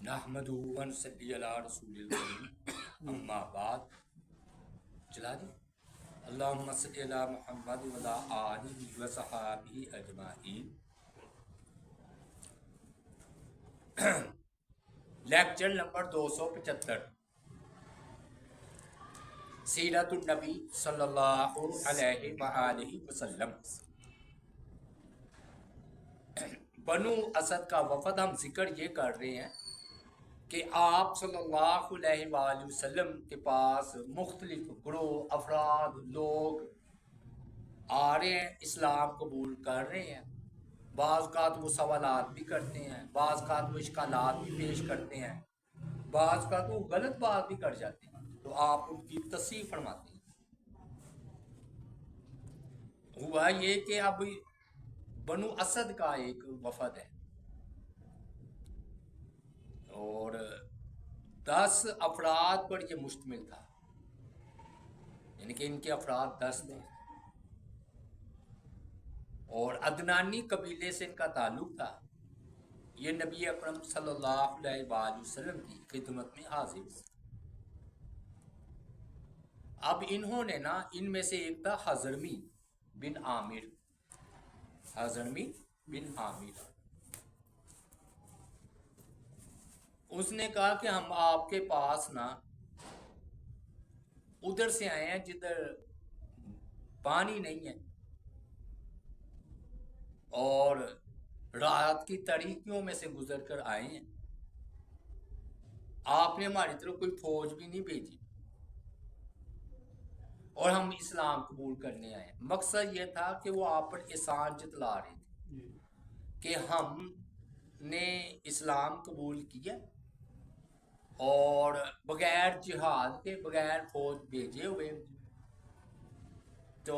نحمدہ و نصلی علی رسول الکریم اما بعد چلا دی اللہم صلی علی محمد و علی آلہ و صحابہ اجمعین۔ لیکچر نمبر 275 سیرت النبی صلی اللہ علیہ وآلہ وسلم۔ بنو اسد کا وفد ہم ذکر یہ کر رہے ہیں کہ آپ صلی اللہ علیہ وآلہ وسلم کے پاس مختلف گروہ افراد لوگ آ رہے ہیں، اسلام قبول کر رہے ہیں۔ بعض اوقات وہ سوالات بھی کرتے ہیں، بعض اوقات وہ اشکالات بھی پیش کرتے ہیں، بعض اوقات وہ غلط بات بھی کر جاتے ہیں، تو آپ ان کی تصحیح فرماتے ہیں۔ ہوا یہ کہ اب بنو اسد کا ایک وفد ہے اور 10 افراد پر یہ مشتمل تھا، یعنی کہ ان کے افراد 10 تھے اور عدنانی قبیلے سے ان کا تعلق تھا۔ یہ نبی اکرم صلی اللہ علیہ وآلہ وسلم کی خدمت میں حاضر ہوئے۔ اب انہوں نے ان میں سے ایک تھا حضرمی بن عامر۔ حضرمی بن عامر اس نے کہا کہ ہم آپ کے پاس ادھر سے آئے ہیں جدھر پانی نہیں ہے اور رات کی تاریکیوں میں سے گزر کر آئے ہیں، آپ نے ہماری طرف کوئی فوج بھی نہیں بھیجی اور ہم اسلام قبول کرنے آئے ہیں۔ مقصد یہ تھا کہ وہ آپ پر احسان جتلا رہے تھے کہ ہم نے اسلام قبول کیا اور بغیر جہاد کے بغیر فوج بھیجے ہوئے، تو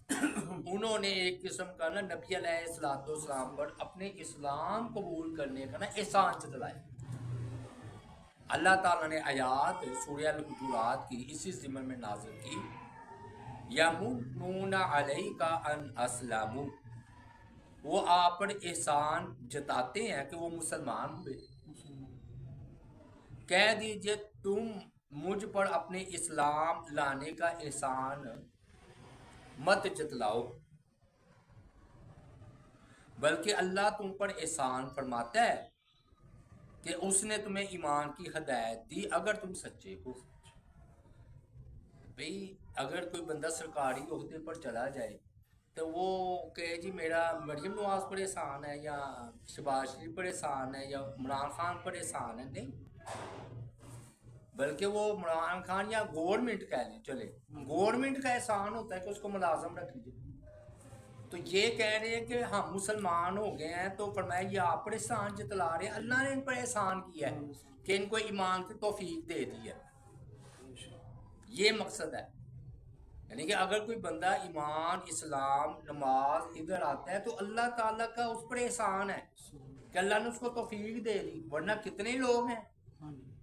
انہوں نے ایک قسم کا نبی علیہ السلام پر اپنے اسلام قبول کرنے کا احسان جتلایا۔ اللہ تعالیٰ نے آیات سورہ الحجرات کی اسی ضمن میں نازل کی، یمنون علیک ان اسلموا، وہ آپ پر احسان جتاتے ہیں کہ وہ مسلمان ہوئے۔ کہہ دیجئے تم مجھ پر اپنے اسلام لانے کا احسان مت جتلاؤ، بلکہ اللہ تم پر احسان فرماتا ہے کہ اس نے تمہیں ایمان کی ہدایت دی اگر تم سچے ہو۔ بھئی اگر کوئی بندہ سرکاری عہدے پر چلا جائے تو وہ کہے جی میرا مریم نواز پر احسان ہے یا شہباز شریف پر احسان ہے یا عمران خان پر احسان ہے، نہیں، بلکہ وہ عمران خان یا گورنمنٹ کہہ لیں، چلے گورنمنٹ کا احسان ہوتا ہے کہ اس کو ملازم رکھ لیجیے۔ تو یہ کہہ رہے ہیں کہ ہم مسلمان ہو گئے ہیں تو فرمایا یہ آپ پر احسان جتلا رہے ہیں، اللہ نے ان پر احسان کیا ہے کہ ان کو ایمان کی توفیق دے دی ہے۔ یہ مقصد ہے، یعنی کہ اگر کوئی بندہ ایمان اسلام نماز ادھر آتا ہے تو اللہ تعالیٰ کا اس پر احسان ہے کہ اللہ نے اس کو توفیق دے دی، ورنہ کتنے لوگ ہیں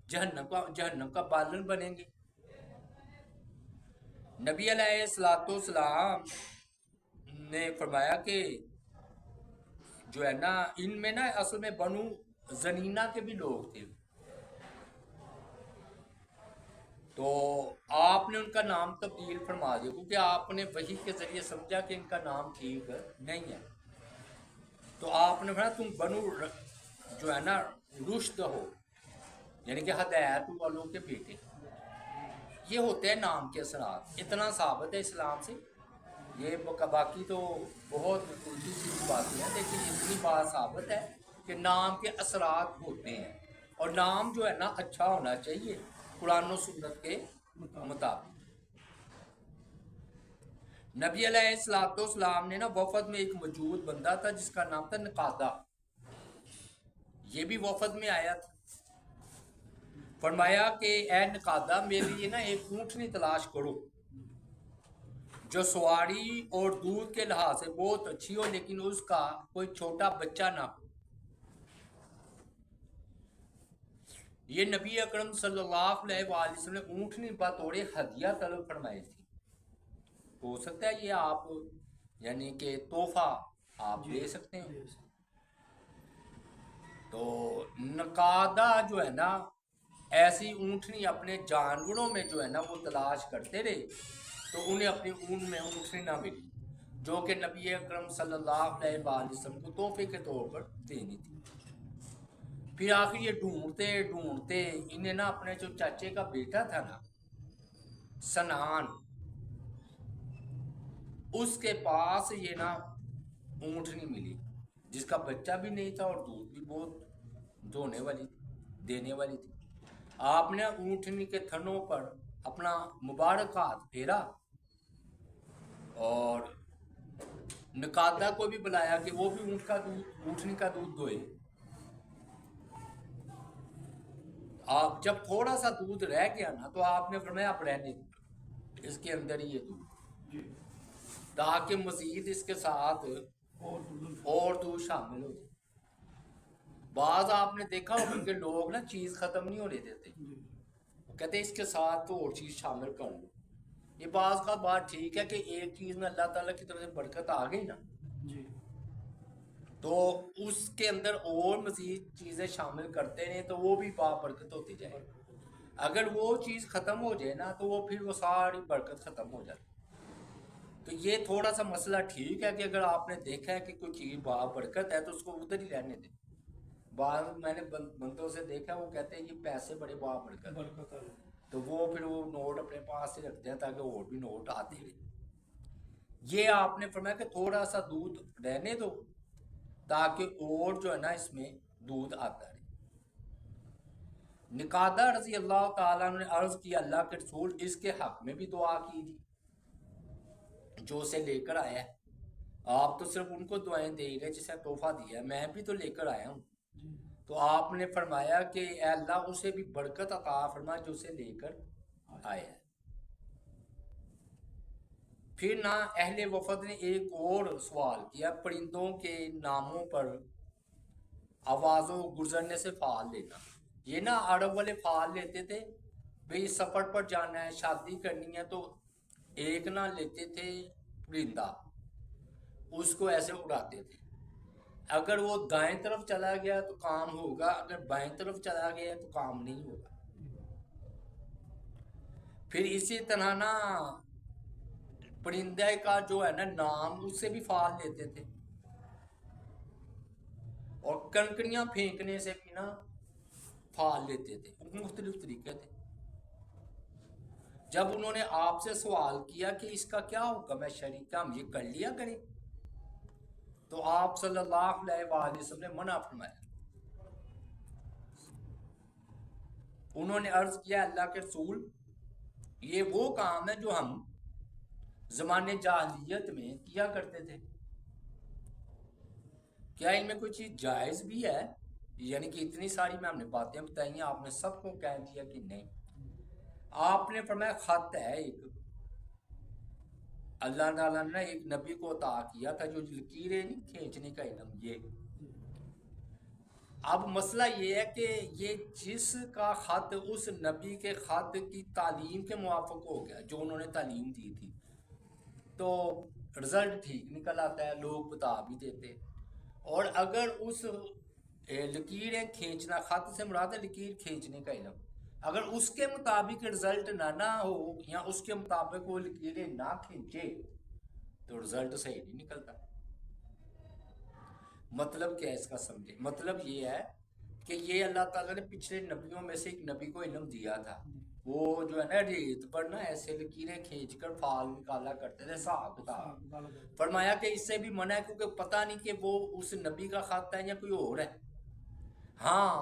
جہنم کا بالن بنیں گے۔ نبی علیہ السلام نے فرمایا کہ جو ہے ان میں اصل میں بنو زنینہ کے بھی لوگ تھے، تو آپ نے ان کا نام تبدیل فرما دیا کیونکہ آپ نے وحی کے ذریعے سمجھا کہ ان کا نام ٹھیک نہیں ہے، تو آپ نے فرمایا تم بنو جو ہے رشد ہو، یعنی کہ ہدایت والوں کے بیٹے۔ یہ ہوتے ہیں نام کے اثرات، اتنا ثابت ہے اسلام سے۔ یہ باقی تو بہت الٹی سیدھی باتیں ہیں، لیکن اتنی بات ثابت ہے کہ نام کے اثرات ہوتے ہیں اور نام جو ہے اچھا ہونا چاہیے قرآن و سنت کے مطابق۔ نبی علیہ السلام نے وفد میں ایک موجود بندہ تھا جس کا نام تھا نقادہ، یہ بھی وفد میں آیا تھا۔ فرمایا کہ اے نقادہ میرے لیے ایک اونٹنی تلاش کرو جو سواری اور دودھ کے لحاظ سے بہت اچھی ہو لیکن اس کا کوئی چھوٹا بچہ نہ ہو۔ یہ نبی اکرم صلی اللہ علیہ وآلہ وسلم نے اونٹنی بطور ہدیہ طلب فرمائی تھی۔ ہو سکتا ہے یہ آپ یعنی کہ تحفہ آپ دے سکتے ہیں۔ تو نقادہ جو ہے نا ایسی اونٹنی اپنے جانوروں میں جو ہے نا وہ تلاش کرتے رہے تو انہیں اپنی اون میں اونٹنی نہ ملی جو کہ نبی اکرم صلی اللہ علیہ وآلہ وسلم کو تحفے کے طور پر دینی تھی۔ پھر آخر یہ ڈھونڈتے ڈھونڈتے انہیں نا اپنے جو چاچے کا بیٹا تھا نا سنان، اس کے پاس یہ نا اونٹنی ملی جس کا بچہ بھی نہیں تھا اور دودھ بھی بہت دھونے والی دینے والی تھی۔ آپ نے اونٹنی کے تھنوں پر اپنا مبارک ہاتھ پھیرا اور نقادہ کو بھی بلایا کہ وہ بھی اونٹنی کا دودھ دوئے۔ آپ جب تھوڑا سا دودھ رہ گیا نا تو آپ نے فرمایا اب رہنے دو اس کے اندر ہی یہ دودھ، تاکہ مزید اس کے ساتھ اور دودھ شامل ہو جائے۔ بعض آپ نے دیکھا ہوگا کہ لوگ نا چیز ختم نہیں ہونے دیتے، کہتے ہیں اس کے ساتھ تو اور چیز شامل کر لو۔ یہ بعض کا بات ٹھیک ہے کہ ایک چیز میں اللہ تعالیٰ کی طرف سے برکت آ گئی نا تو اس کے اندر اور مزید چیزیں شامل کرتے رہیں تو وہ بھی برکت ہوتی جائے۔ اگر وہ چیز ختم ہو جائے نا تو وہ پھر وہ ساری برکت ختم ہو جاتی۔ تو یہ تھوڑا سا مسئلہ ٹھیک ہے کہ اگر آپ نے دیکھا ہے کہ کوئی چیز برکت ہے تو اس کو ادھر ہی رہنے دیں۔ بعض میں نے بندوں سے دیکھا وہ کہتے ہیں یہ پیسے بڑے برکت ہے تو وہ پھر وہ نوٹ اپنے پاس سے رکھتے ہیں تاکہ اور بھی نوٹ آتے رہیں۔ یہ آپ نے فرمایا کہ تھوڑا سا دودھ رہنے دو تاکہ اور جو ہے نا اس میں دودھ آتا رہے۔ نقادہ رضی اللہ تعالیٰ نے عرض کیا اللہ کے رسول اس کے حق میں بھی دعا کیجیے جو اسے لے کر آیا ہے، آپ تو صرف ان کو دعائیں دے گئے جسے تحفہ دیا ہے، میں بھی تو لے کر آیا ہوں۔ تو آپ نے فرمایا کہ اے اللہ اسے بھی برکت عطا فرما جو اسے لے کر آیا ہے۔ پھر نہ اہل وفد نے ایک اور سوال کیا پرندوں کے ناموں پر آوازوں گزرنے سے فعال لینا۔ یہ نا عرب والے فعال لیتے تھے، بھئی سفر پر جانا ہے شادی کرنی ہے تو ایک نہ لیتے تھے پرندہ، اس کو ایسے اڑاتے تھے، اگر وہ دائیں طرف چلا گیا تو کام ہوگا، اگر بائیں طرف چلا گیا تو کام نہیں ہوگا۔ پھر اسی طرح نا پرندے کا جو ہے نا نام اس سے بھی فعال لیتے تھے، اور کنکریاں پھینکنے سے بھی نا فعال لیتے تھے، مختلف طریقے تھے۔ جب انہوں نے آپ سے سوال کیا کہ اس کا کیا حکم ہے شرعی، کیا ہم یہ کر لیا کریں، تو آپ صلی اللہ علیہ وآلہ وسلم نے منع فرمایا۔ انہوں نے عرض کیا اللہ کے رسول یہ وہ کام ہے جو ہم زمانے جاہلیت میں کیا کرتے تھے، کیا ان میں کوئی چیز جائز بھی ہے؟ یعنی کہ اتنی ساری میں ہم نے باتیں بتائی ہیں، آپ نے سب کو کہہ دیا کہ نہیں۔ آپ نے فرمایا خط ہے ایک، اللہ تعالیٰ نے ایک نبی کو عطا کیا تھا جو لکیریں نہیں کھینچنے کا علم۔ یہ اب مسئلہ یہ ہے کہ یہ جس کا خط اس نبی کے خط کی تعلیم کے موافق ہو گیا جو انہوں نے تعلیم دی تھی تو رزلٹ ٹھیک نکل آتا ہے، لوگ بتا بھی دیتے۔ اور اگر اس لکیریں کھینچنا، خط سے مراد ہے لکیر کھینچنے کا علم، اگر اس کے مطابق رزلٹ نہ ہو یا اس کے مطابق وہ لکیریں نہ کھینچے تو رزلٹ صحیح نہیں نکلتا۔ مطلب کیا ہے اس کا سمجھے؟ مطلب یہ ہے کہ یہ اللہ تعالیٰ نے پچھلے نبیوں میں سے ایک نبی کو علم دیا تھا، وہ جو ہے نا ریت پر نا ایسے لکیریں کھینچ کر فعال نکالا کرتے تھے، حساب کتاب۔ فرمایا کہ اس سے بھی منع ہے کیونکہ پتہ نہیں کہ وہ اس نبی کا خط ہے یا کوئی اور ہے۔ ہاں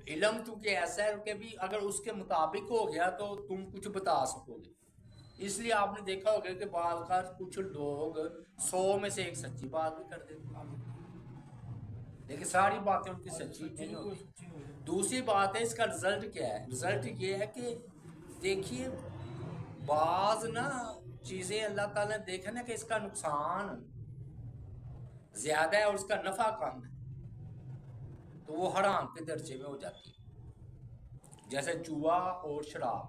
علم چونکہ ایسا ہے کہ بھی اگر اس کے مطابق ہو گیا تو تم کچھ بتا سکو گے۔ اس لیے آپ نے دیکھا ہوگا کہ بعض کا کچھ لوگ 100 میں سے ایک سچی بات بھی کر دیتے ہیں، لیکن ساری باتیں ان کی سچی نہیں ہوتی۔ دوسری بات ہے اس کا رزلٹ کیا ہے؟ رزلٹ یہ ہے کہ دیکھیے بعض نا چیزیں اللہ تعالیٰ نے دیکھا نا کہ اس کا نقصان زیادہ ہے اور اس کا نفع کم ہے تو وہ حرام کے درجے میں ہو جاتی ہے، جیسے جوا اور شراب۔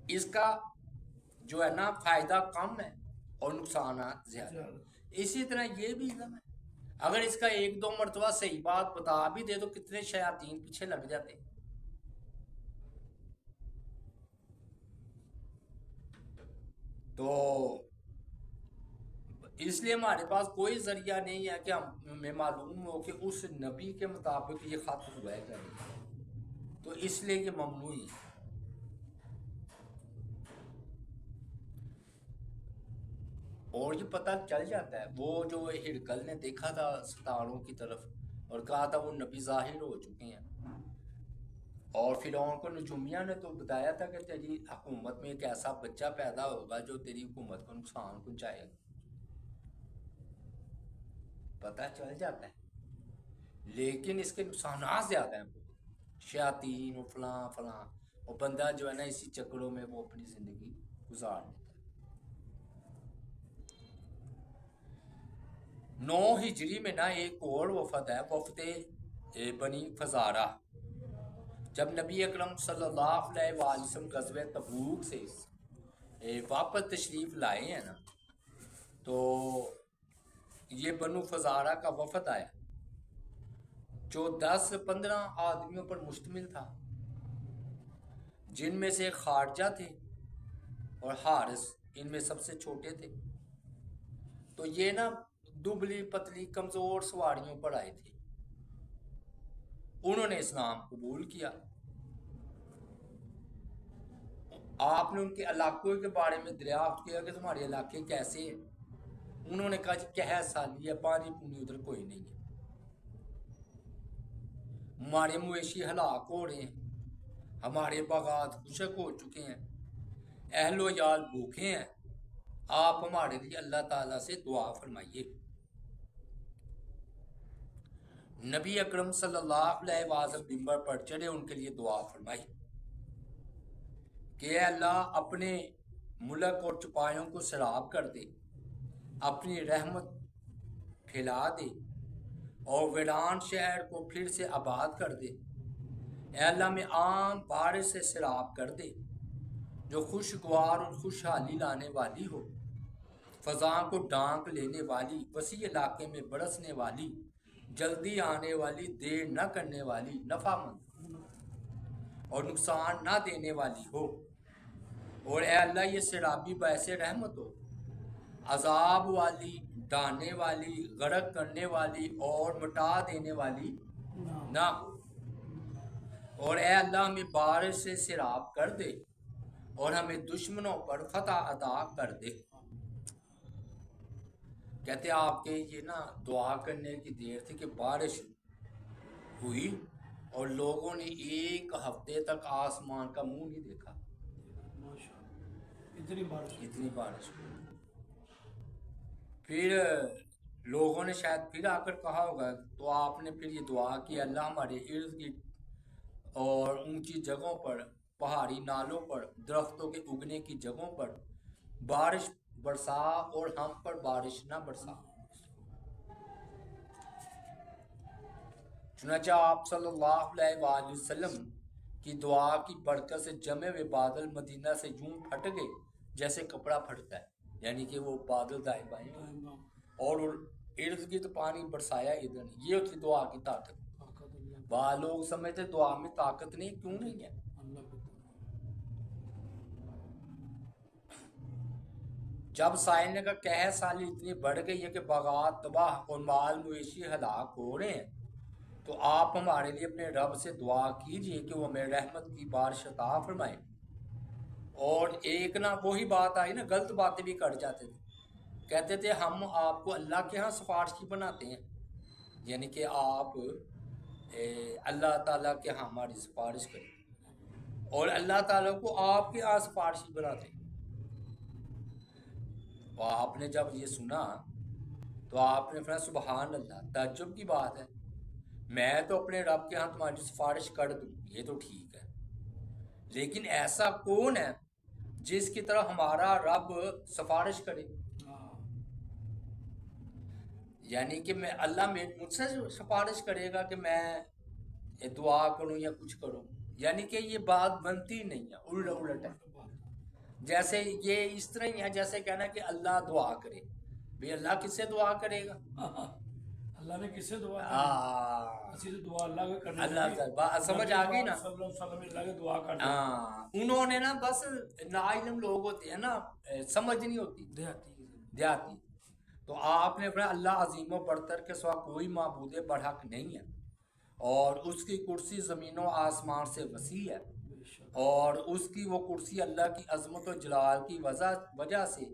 اس کا جو ہے نا فائدہ کم ہے اور نقصانات زیادہ، اسی طرح یہ بھی علم ہے۔ اگر اس کا ایک دو مرتبہ صحیح بات بتا بھی دے تو کتنے شیاطین پیچھے لگ جاتے. تو اس لیے ہمارے پاس کوئی ذریعہ نہیں ہے کہ ہمیں معلوم ہو کہ اس نبی کے مطابق یہ خط ہوا ہے کہ نہیں. تو اس لیے یہ ممنوع ہے. اور یہ پتہ چل جاتا ہے. وہ جو ہرکل نے دیکھا تھا ستاروں کی طرف اور کہا تھا وہ نبی ظاہر ہو چکے ہیں، اور فرعون کو نجومیہ نے تو بتایا تھا کہ تیری حکومت میں ایک ایسا بچہ پیدا ہوگا جو تیری حکومت کو نقصان پہنچائے گا. پتہ چل جاتا ہے. لیکن اس کے نقصانات زیادہ ہیں، شیاطین و فلاں فلاں، اور بندہ جو ہے نا اسی چکروں میں وہ اپنی زندگی گزار لیتا ہے. 9 ہجری میں نا ایک اور وفد ہے، وفد بنی فزارہ. جب نبی اکرم صلی اللہ علیہ وآلہ وسلم غزوہ تبوک سے واپس تشریف لائے ہیں نا، تو یہ بنو فزارہ کا وفد آیا جو 10-15 آدمیوں پر مشتمل تھا، جن میں سے خارجہ تھے اور حارث ان میں سب سے چھوٹے تھے. تو یہ نا دبلی پتلی کمزور سواریوں پر آئے تھے. انہوں نے اسلام قبول کیا. آپ نے ان کے علاقوں کے بارے میں دریافت کیا کہ تمہارے علاقے کیسے ہیں. انہوں نے کہا جی قحط سالی ہے، پانی پونی ادھر کوئی نہیں ہے، ہمارے مویشی ہلاک ہو رہے ہیں، ہمارے باغات خشک ہو چکے ہیں، اہل و عیال بھوکے ہیں، آپ ہمارے لیے اللہ تعالیٰ سے دعا فرمائیے. نبی اکرم صلی اللہ علیہ وسلم ممبر پر چڑھے، ان کے لیے دعا فرمائی کہ اے اللہ اپنے ملک اور چپایوں کو سیراب کر دے، اپنی رحمت پھیلا دے اور ویران شہر کو پھر سے آباد کر دے. اے اللہ میں عام بارش سے سیراب کر دے جو خوشگوار اور خوشحالی لانے والی ہو، فضاں کو ڈانک لینے والی، وسیع علاقے میں برسنے والی، جلدی آنے والی، دیر نہ کرنے والی، نفع مند اور نقصان نہ دینے والی ہو. اور اے اللہ یہ سیرابی باعث رحمت ہو، عذاب والی، ڈانے والی، غرق کرنے والی اور مٹا دینے والی نہ ہو. اور اے اللہ ہمیں بارش سے سیراب کر دے اور ہمیں دشمنوں پر فتح عطا کر دے. کہتے ہیں آپ کے یہ نا دعا کرنے کی دیر تھی کہ بارش ہوئی اور لوگوں نے 1 ہفتے تک آسمان کا منہ نہیں دیکھا. اتنی بارش ہوئی. پھر لوگوں نے شاید پھر آ کر کہا ہوگا، تو آپ نے پھر یہ دعا کی اللہ ہمارے ارد گرد اور اونچی جگہوں پر، پہاڑی نالوں پر، درختوں کے اگنے کی جگہوں پر بارش برسا اور ہم پر بارش نہ برسا. چنانچہ آپ صلی اللہ علیہ وآلہ وسلم کی دعا کی برکت سے جمے ہوئے بادل مدینہ سے یوں پھٹ گئے جیسے کپڑا پھٹتا ہے، یعنی کہ وہ بادل دائیں بائیں اور ارد گرد پانی برسایا ادھر. یہ ہوتی دعا کی طاقت. بعض لوگ سمجھتے دعا میں طاقت نہیں، کیوں نہیں ہے؟ جب سائل نے کہا قحط سالی اتنی بڑھ گئی ہے کہ باغات تباہ اور مال مویشی ہلاک ہو رہے ہیں، تو آپ ہمارے لیے اپنے رب سے دعا کیجئے کہ وہ ہمیں رحمت کی بارش عطا فرمائے. اور ایک نہ وہی بات آئی نا، غلط باتیں بھی کر جاتے تھے. کہتے تھے ہم آپ کو اللہ کے ہاں سفارشی بناتے ہیں، یعنی کہ آپ اللہ تعالیٰ کے ہاں ہماری سفارش کریں، اور اللہ تعالیٰ کو آپ کے ہاں سفارشی بناتے ہیں. اور آپ نے جب یہ سنا تو آپ نے فرمایا سبحان اللہ، تعجب کی بات ہے، میں تو اپنے رب کے ہاں تمہاری سفارش کر دوں، یہ تو ٹھیک ہے، لیکن ایسا کون ہے جس کی طرح ہمارا رب سفارش کرے؟ یعنی کہ میں اللہ میں مجھ سے سفارش کرے گا کہ میں دعا کروں یا کچھ کروں؟ یعنی کہ یہ بات بنتی نہیں ہے، الٹ ہے. جیسے یہ اس طرح ہی ہے جیسے کہنا کہ اللہ دعا کرے. بھئی اللہ کس سے دعا کرے گا؟ اللہ نے کس سے دعا کی؟ ہاں اسی تو دعا اللہ کے کرنے اللہ لگی۔ کا بات سمجھ آ گئی نا؟ صلی اللہ علیہ وسلم اللہ کے دعا کر دی۔ ہاں انہوں نے نا بس ناعلم لوگ ہوتے ہیں نا، سمجھ نہیں ہوتی دیہاتی، تو آپ نے اپنا اللہ عظیم و برتر کے سوا کوئی معبود برحق نہیں ہے، اور اس کی کرسی زمین و آسمان سے وسیع ہے، اور اس کی وہ کرسی اللہ کی عظمت و جلال کی وجہ سے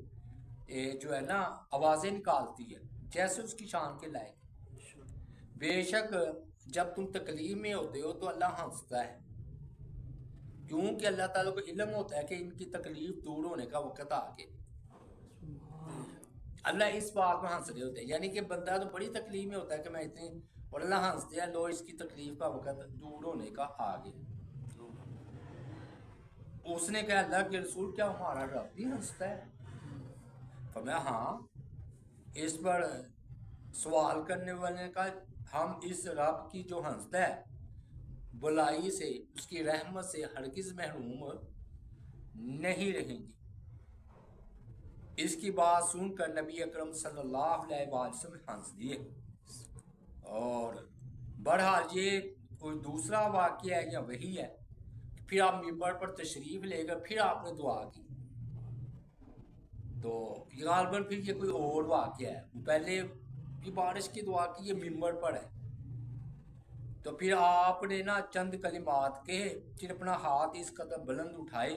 جو ہے نا آوازیں نکالتی ہے جیسے اس کی شان کے لائق۔ بے شک جب تم تکلیف میں ہوتے ہو تو اللہ ہنستا ہے، کیونکہ اللہ تعالیٰ کو علم ہوتا ہے کہ ان کی تکلیف دور ہونے کا وقت آ گیا۔ اللہ اس بات میں ہنس رہے ہوتے ہیں، یعنی کہ بندہ تو بڑی تکلیف میں ہوتا ہے کہ میں اتنی، اور اللہ ہنستے ہیں لو اس کی تکلیف کا وقت دور ہونے کا آ گیا۔ اس نے کہا اللہ کے رسول کیا ہمارا رب بھی ہنستا ہے؟ فرمایا ہاں۔ اس پر سوال کرنے والے نے کہا ہم اس رب کی جو ہنستا ہے بلائی سے، اس کی رحمت سے ہرگز محروم نہیں رہیں گی۔ اس کی بات سن کر نبی اکرم صلی اللہ علیہ وسلم ہنس دیے، اور بہرحال یہ کوئی دوسرا واقعہ ہے یا وہی ہے؟ پھر آپ ممبر پر تشریف لے کر پھر آپ نے دعا کی، تو غالباً پھر یہ کوئی اور واقعہ ہے، پہلے کی بارش کی دعا کی، یہ ممبر پر ہے۔ تو پھر آپ نے نا چند کلمات کہے، پھر اپنا ہاتھ اس قدر بلند اٹھائے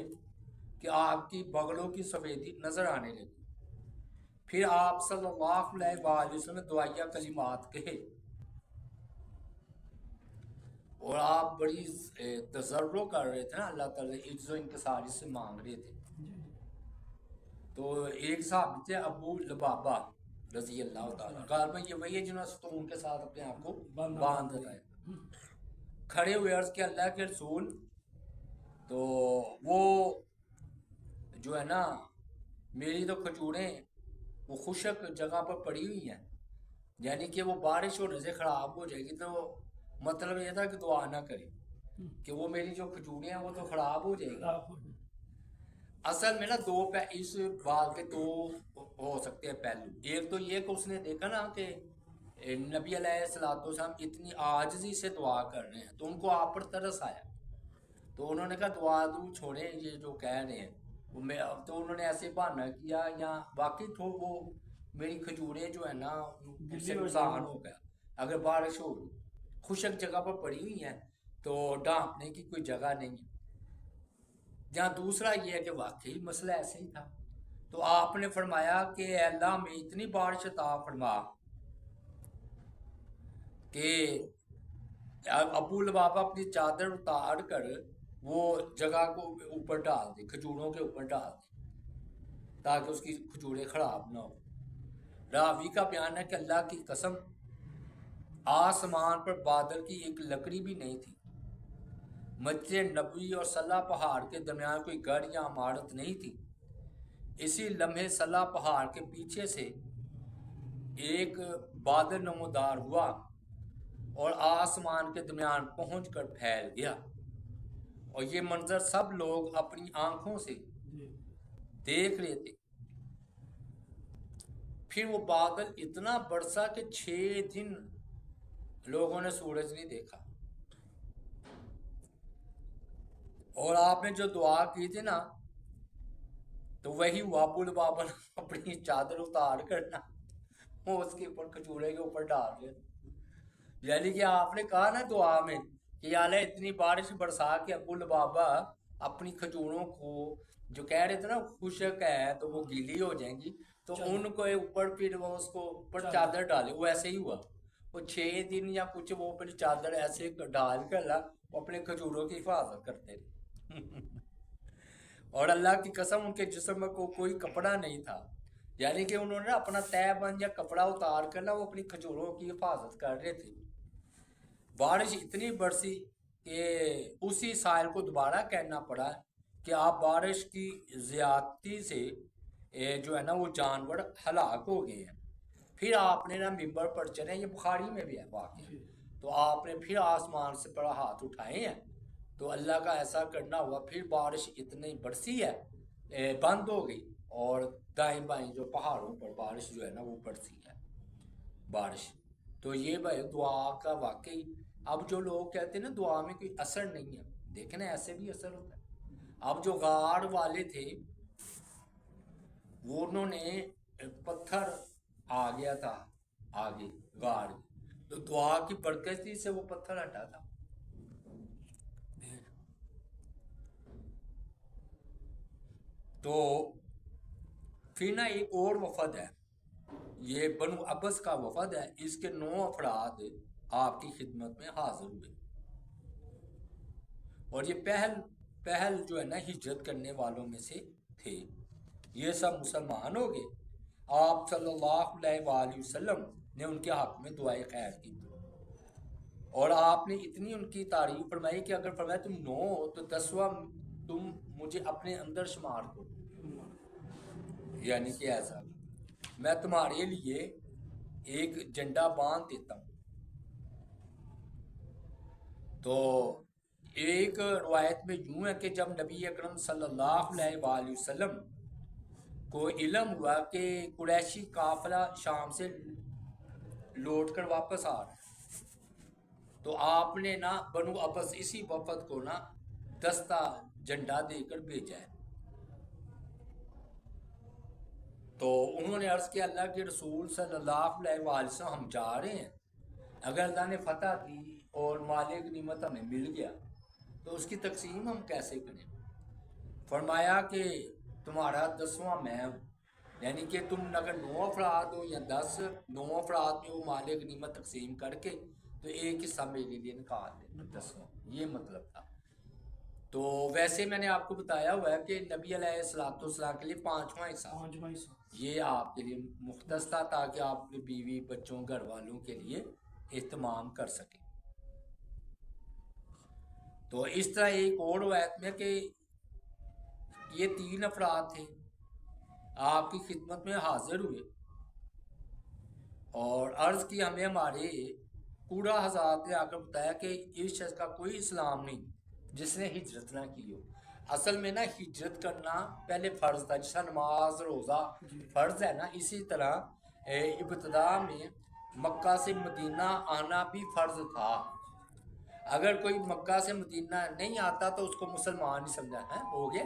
کہ آپ کی بغلوں کی سفیدی نظر آنے لگی۔ پھر آپ صلی اللہ علیہ وآلہ وسلم نے دعائیہ کلمات کہے، اور آپ بڑی تضرع کر رہے تھے نا، اللہ تعالیٰ عجز و انکساری سے مانگ رہے تھے۔ تو ایک صحابی تھے ابو لبابہ رضی اللہ تعالیٰ، غالباً یہ وہی ہے جنہوں نے ستون کے ساتھ اپنے آپ کو باندھ رکھا ہے، کھڑے ہوئے عرض کہ اللہ کے رسول، تو وہ جو ہے نا میری تو کھجوریں وہ خشک جگہ پر پڑی ہوئی ہیں، یعنی کہ وہ بارش ہونے سے خراب ہو جائے گی، تو مطلب یہ تھا کہ دعا نہ کرے کہ وہ میری جو کھجوریں ہیں وہ تو خراب ہو جائے گی۔ اصل میں نا اس بات کے دو ہو سکتے ہیں پہلو، ایک تو یہ کہ اس نے دیکھا نا کہ نبی علیہ السلام اتنی عاجزی سے دعا کر رہے ہیں، تو ان کو آپ پر ترس آیا، تو انہوں نے کہا دعا دوں چھوڑیں یہ جو کہہ رہے ہیں، تو انہوں نے ایسے بہانہ کیا، یا واقعی تو وہ میری کھجوریں جو ہے نا ان سے نقصان ہو گیا، اگر بارش ہو گئی خشک جگہ پر پڑی ہوئی ہیں تو ڈھانپنے کی کوئی جگہ نہیں ہے۔ یا دوسرا یہ ہے کہ واقعی مسئلہ ایسے ہی تھا، تو آپ نے فرمایا کہ اے اللہ میں اتنی بارش عطا فرما کہ ابو لبابہ اپنی چادر اتار کر وہ جگہ کو اوپر ڈال دے، کھجوروں کے اوپر ڈال دے تاکہ اس کی کھجوریں خراب نہ ہو۔ راوی کا بیان ہے کہ اللہ کی قسم آسمان پر بادل کی ایک لکڑی بھی نہیں تھی، مسجد نبوی اور صلہ پہاڑ کے درمیان کوئی گھر یا عمارت نہیں تھی۔ اسی لمحے صلہ پہاڑ کے پیچھے سے ایک بادل نمودار ہوا اور آسمان کے درمیان پہنچ کر پھیل گیا، اور یہ منظر سب لوگ اپنی آنکھوں سے دیکھ رہے تھے۔ پھر وہ بادل اتنا برسا کہ 6 دن لوگوں نے سورج نہیں دیکھا، اور آپ نے جو دعا کی تھی نا تو وہی ہوا، ابو لبابہ نے اپنی چادر اتار کرنا وہ اس کے اوپر کھجورے کے اوپر ڈال دیا، یعنی کہ آپ نے کہا نا دعا میں کہ یا اللہ اتنی بارش برسا کے ابو لبابہ اپنی کھجوروں کو جو کہہ رہے تھے نا خشک ہے تو وہ گیلی ہو جائیں گی، تو ان کو اوپر پھر وہ اس کو اوپر چادر ڈالے، وہ ایسے ہی ہوا، وہ 6 دن یا کچھ وہ اپنی چادر ایسے ڈال کر وہ اپنے کھجوروں کی حفاظت کرتے رہے اور اللہ کی قسم ان کے جسم کو کوئی کپڑا نہیں تھا، یعنی کہ انہوں نے اپنا تہ بند یا کپڑا اتار کر وہ اپنی کھجوروں کی حفاظت کر رہے تھے۔ بارش اتنی برسی کہ اسی سائل کو دوبارہ کہنا پڑا کہ آپ بارش کی زیادتی سے جو ہے نا وہ جانور ہلاک ہو گئے ہیں۔ پھر آپ نے نا ممبر پر چڑھے، یہ بخاری میں بھی ہے واقعہ، تو آپ نے پھر آسمان سے بڑا ہاتھ اٹھائے ہیں، تو اللہ کا ایسا کرنا ہوا، پھر بارش اتنی برسی ہے بند ہو گئی، اور دائیں بائیں جو پہاڑوں پر بارش جو ہے نا وہ برسی ہے بارش۔ تو یہ بھائی دعا کا واقعی، اب جو لوگ کہتے ہیں نا دعا میں کوئی اثر نہیں ہے، دیکھیں نا ایسے بھی اثر ہوتا ہے۔ اب جو غار والے تھے وہ انہوں نے پتھر آ گیا تھا آگے غار، تو دعا کی برکت سے وہ پتھر ہٹا تھا۔ تو پھر نا ایک اور وفد ہے، یہ بنو عبس کا وفد ہے، اس کے 9 افراد آپ کی خدمت میں حاضر ہوئے، اور یہ پہل جو ہے نا ہجرت کرنے والوں میں سے تھے۔ یہ سب مسلمان ہو گئے۔ آپ صلی اللہ علیہ وآلہ وسلم نے ان کے حق میں دعائے خیر کی، اور آپ نے اتنی ان کی تعریف فرمائی کہ اگر فرمایا تم 9 ہو تو 10واں تم مجھے اپنے اندر شمار کرو، یعنی کہ ایسا میں تمہارے لیے ایک جھنڈا باندھ دیتا ہوں۔ تو ایک روایت میں یوں ہے کہ جب نبی اکرم صلی اللہ علیہ وآلہ وسلم کو علم ہوا کہ قریشی قافلہ شام سے لوٹ کر واپس آ رہا ہے، تو آپ نے نا بنو عبس اسی وفد کو نا دستہ جھنڈا دے کر بھیجا ہے۔ تو انہوں نے عرض کیا اللہ کے رسول صلی اللہ علیہ وآلہ وسلم ہم جا رہے ہیں، اگر اللہ نے فتح دی اور مال غنیمت ہمیں مل گیا تو اس کی تقسیم ہم کیسے کریں؟ فرمایا کہ تمہارا 10واں میں ہوں، یعنی کہ تم اگر 9 افراد ہو یا 10، 9 افراد میں وہ مال غنیمت تقسیم کر کے تو ایک حصہ میرے لیے نکال دینا 10واں، یہ مطلب تھا۔ تو ویسے میں نے آپ کو بتایا ہوا ہے کہ نبی علیہ الصلوۃ والسلام کے لیے 5واں حصہ یہ آپ کے لیے مختص تھا، تاکہ آپ اپنی بیوی بچوں گھر والوں کے لیے اہتمام کر سکیں۔ تو اس طرح ایک اور روایت میں کہ یہ 3 افراد تھے آپ کی خدمت میں حاضر ہوئے اور عرض کی ہمیں ہمارے پورا حضرات نے آ کر بتایا کہ اس شخص کا کوئی اسلام نہیں جس نے ہجرت نہ کی ہو۔ اصل میں نا ہجرت کرنا پہلے فرض تھا، جیسا نماز روزہ فرض ہے نا، اسی طرح ابتدا میں مکہ سے مدینہ آنا بھی فرض تھا۔ اگر کوئی مکہ سے مدینہ نہیں آتا تو اس کو مسلمان ہی سمجھا ہے، ہو گیا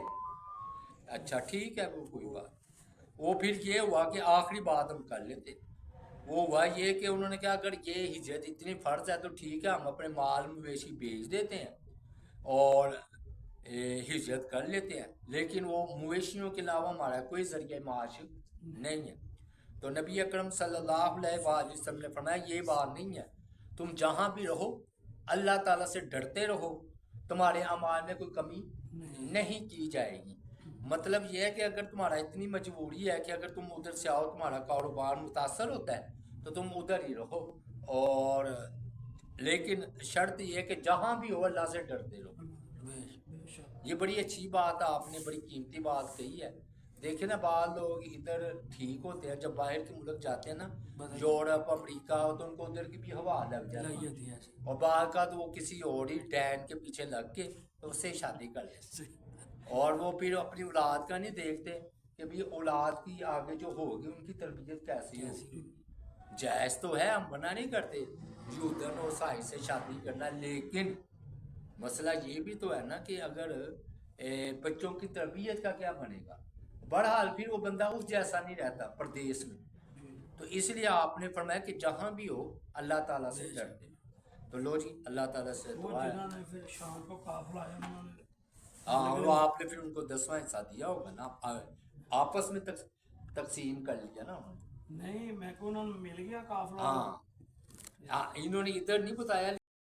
اچھا ٹھیک ہے، وہ کوئی بات۔ وہ پھر یہ ہوا کہ آخری بات ہم کر لیتے، وہ ہوا یہ کہ انہوں نے کہا اگر یہ ہجرت اتنی فرض ہے تو ٹھیک ہے، ہم اپنے مال مویشی بیچ دیتے ہیں اور ہجرت کر لیتے ہیں، لیکن وہ مویشیوں کے علاوہ ہمارا کوئی ذریعہ معاش نہیں ہے۔ تو نبی اکرم صلی اللہ علیہ وآلہ وسلم نے فرمایا یہ بات نہیں ہے، تم جہاں بھی رہو اللہ تعالیٰ سے ڈرتے رہو، تمہارے اعمال میں کوئی کمی نہیں کی جائے گی۔ مطلب یہ ہے کہ اگر تمہارا اتنی مجبوری ہے کہ اگر تم ادھر سے آؤ تمہارا کاروبار متاثر ہوتا ہے تو تم ادھر ہی رہو، اور لیکن شرط یہ ہے کہ جہاں بھی ہو اللہ سے ڈرتے رہو۔ یہ بڑی اچھی بات ہے، آپ نے بڑی قیمتی بات کہی ہے۔ دیکھیں نا بعض لوگ ادھر ٹھیک ہوتے ہیں، جب باہر کے ملک جاتے ہیں نا یورپ امریکہ تو ان کو ادھر کی بھی ہوا لگ جاتی ہے، اور بعض کا تو وہ کسی اور ہی ڈین کے پیچھے لگ کے تو اس سے شادی کر لیتے، اور وہ پھر اپنی اولاد کا نہیں دیکھتے کہ بھی اولاد کی آگے جو ہوگی ان کی تربیت کیسی ہوگی۔ جائز تو ہے، ہم منع نہیں کرتے یہودن اور عیسائی سے شادی کرنا، لیکن مسئلہ یہ بھی تو ہے نا کہ اگر بچوں کی تربیت کا کیا بنے گا، بہرحال پھر وہ بندہ اس جیسا نہیں رہتا پردیس میں۔ تو اس لیے آپ نے فرمایا کہ جہاں بھی ہو اللہ تعالیٰ سے ڈرتے۔ تو لو جی اللہ تعالیٰ سے دعا ہے، شام کو قافلہ آیا انہوں نے، ہاں وہ آپ نے پھر ان کو 10واں حصہ دیا ہوگا نا، آپس میں تقسیم کر لیا نا انہوں نے۔ نہیں میں کو انہوں نے مل گیا قافلہ، ہاں انہوں نے ادھر نہیں بتایا